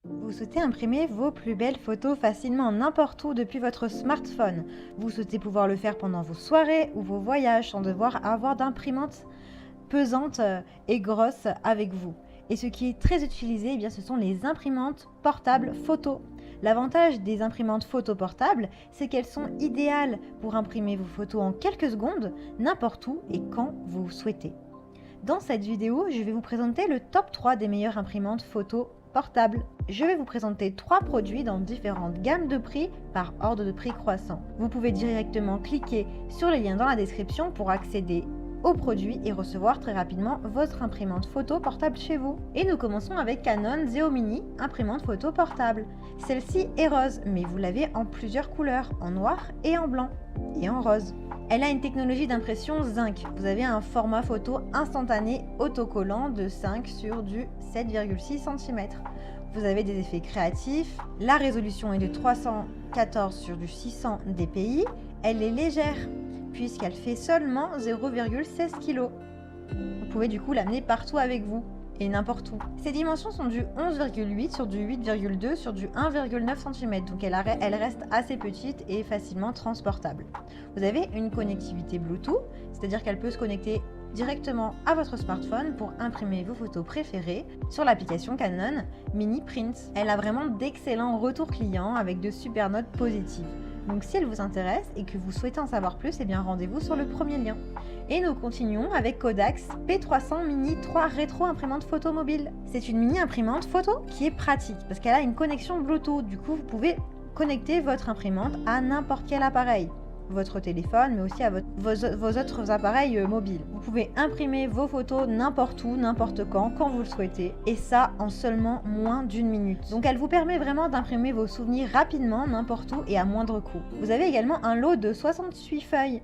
Vous souhaitez imprimer vos plus belles photos facilement n'importe où depuis votre smartphone. Vous souhaitez pouvoir le faire pendant vos soirées ou vos voyages sans devoir avoir d'imprimante pesante et grosse avec vous. Et ce qui est très utilisé, eh bien, ce sont les imprimantes portables photo. L'avantage des imprimantes photo portables, c'est qu'elles sont idéales pour imprimer vos photos en quelques secondes, n'importe où et quand vous souhaitez. Dans cette vidéo, je vais vous présenter le top 3 des meilleures imprimantes photo portables. Je vais vous présenter 3 produits dans différentes gammes de prix par ordre de prix croissant. Vous pouvez directement cliquer sur les liens dans la description pour accéder aux produits et recevoir très rapidement votre imprimante photo portable chez vous. Et nous commençons avec Canon Zeo Mini, imprimante photo portable. Celle-ci est rose, mais vous l'avez en plusieurs couleurs, en noir et en blanc, et en rose. Elle a une technologie d'impression zinc. Vous avez un format photo instantané autocollant de 5 sur du 7,6 cm. Vous avez des effets créatifs. La résolution est de 314 sur du 600 dpi. Elle est légère puisqu'elle fait seulement 0,16 kg. Vous pouvez du coup l'amener partout avec vous et n'importe où. Ses dimensions sont du 11,8 sur du 8,2 sur du 1,9 cm, donc elle reste assez petite et facilement transportable. Vous avez une connectivité Bluetooth, c'est-à-dire qu'elle peut se connecter directement à votre smartphone pour imprimer vos photos préférées sur l'application Canon Mini Print. Elle a vraiment d'excellents retours clients avec de super notes positives. Donc si elle vous intéresse et que vous souhaitez en savoir plus, eh bien rendez-vous sur le premier lien. Et nous continuons avec Kodak P300 Mini 3 Rétro imprimante photo mobile. C'est une mini imprimante photo qui est pratique parce qu'elle a une connexion Bluetooth. Du coup, vous pouvez connecter votre imprimante à n'importe quel appareil. Votre téléphone, mais aussi à vos autres appareils mobiles. Vous pouvez imprimer vos photos n'importe où, n'importe quand vous le souhaitez, et ça en seulement moins d'une minute. Donc elle vous permet vraiment d'imprimer vos souvenirs rapidement, n'importe où et à moindre coût. Vous avez également un lot de 68 feuilles.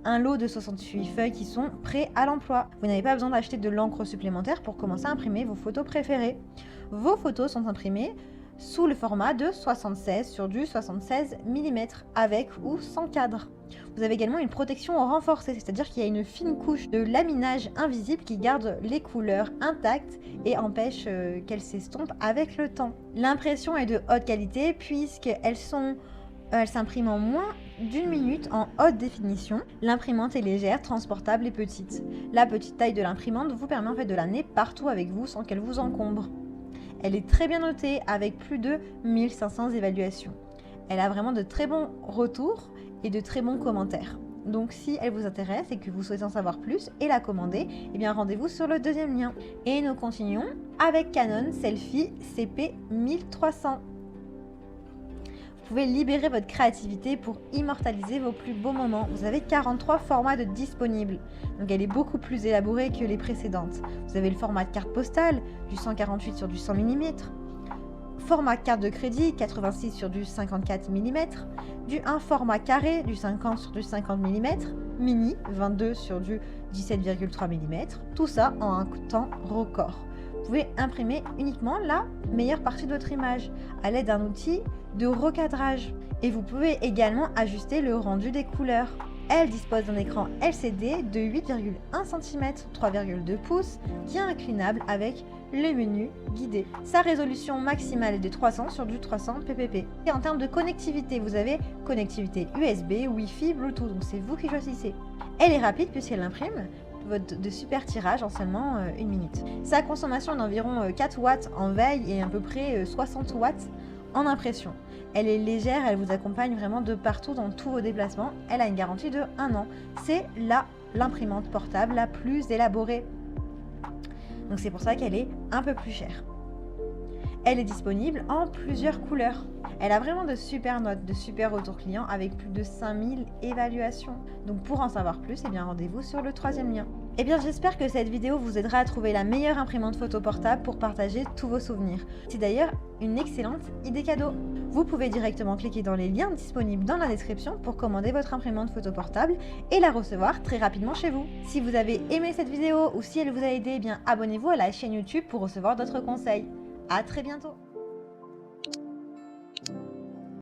Un lot de 68 feuilles qui sont prêts à l'emploi. Vous n'avez pas besoin d'acheter de l'encre supplémentaire pour commencer à imprimer vos photos préférées. Vos photos sont imprimées sous le format de 76 sur du 76 mm avec ou sans cadre. Vous avez également une protection renforcée, c'est-à-dire qu'il y a une fine couche de laminage invisible qui garde les couleurs intactes et empêche qu'elles s'estompent avec le temps. L'impression est de haute qualité puisqu'elles s'impriment en moins d'une minute en haute définition. L'imprimante est légère, transportable et petite. La petite taille de l'imprimante vous permet en fait de l'amener partout avec vous sans qu'elle vous encombre. Elle est très bien notée avec plus de 1500 évaluations. Elle a vraiment de très bons retours et de très bons commentaires. Donc si elle vous intéresse et que vous souhaitez en savoir plus et la commander, eh bien rendez-vous sur le deuxième lien. Et nous continuons avec Canon Selphy CP1300. Vous pouvez libérer votre créativité pour immortaliser vos plus beaux moments. Vous avez 43 formats de disponibles, donc elle est beaucoup plus élaborée que les précédentes. Vous avez le format de carte postale, du 148 sur du 100 mm, format carte de crédit, 86 sur du 54 mm, du 1 format carré, du 50 sur du 50 mm, mini, 22 sur du 17,3 mm, tout ça en un temps record. Vous pouvez imprimer uniquement la meilleure partie de votre image à l'aide d'un outil de recadrage. Et vous pouvez également ajuster le rendu des couleurs. Elle dispose d'un écran LCD de 8,1 cm, 3,2 pouces, qui est inclinable avec le menu guidé. Sa résolution maximale est de 300 sur du 300 ppp. Et en termes de connectivité, vous avez connectivité USB, Wi-Fi, Bluetooth, donc c'est vous qui choisissez. Elle est rapide puisqu'elle imprime de super tirages en seulement une minute. Sa consommation est d'environ 4 watts en veille et à peu près 60 watts en impression. Elle est légère, elle vous accompagne vraiment de partout dans tous vos déplacements. Elle a une garantie de 1 an. C'est l'imprimante portable la plus élaborée. Donc c'est pour ça qu'elle est un peu plus chère. Elle est disponible en plusieurs couleurs. Elle a vraiment de super notes, de super retours clients avec plus de 5000 évaluations. Donc pour en savoir plus, eh bien rendez-vous sur le troisième lien. Eh bien j'espère que cette vidéo vous aidera à trouver la meilleure imprimante photo portable pour partager tous vos souvenirs. C'est d'ailleurs une excellente idée cadeau. Vous pouvez directement cliquer dans les liens disponibles dans la description pour commander votre imprimante photo portable et la recevoir très rapidement chez vous. Si vous avez aimé cette vidéo ou si elle vous a aidé, eh bien abonnez-vous à la chaîne YouTube pour recevoir d'autres conseils. À très bientôt!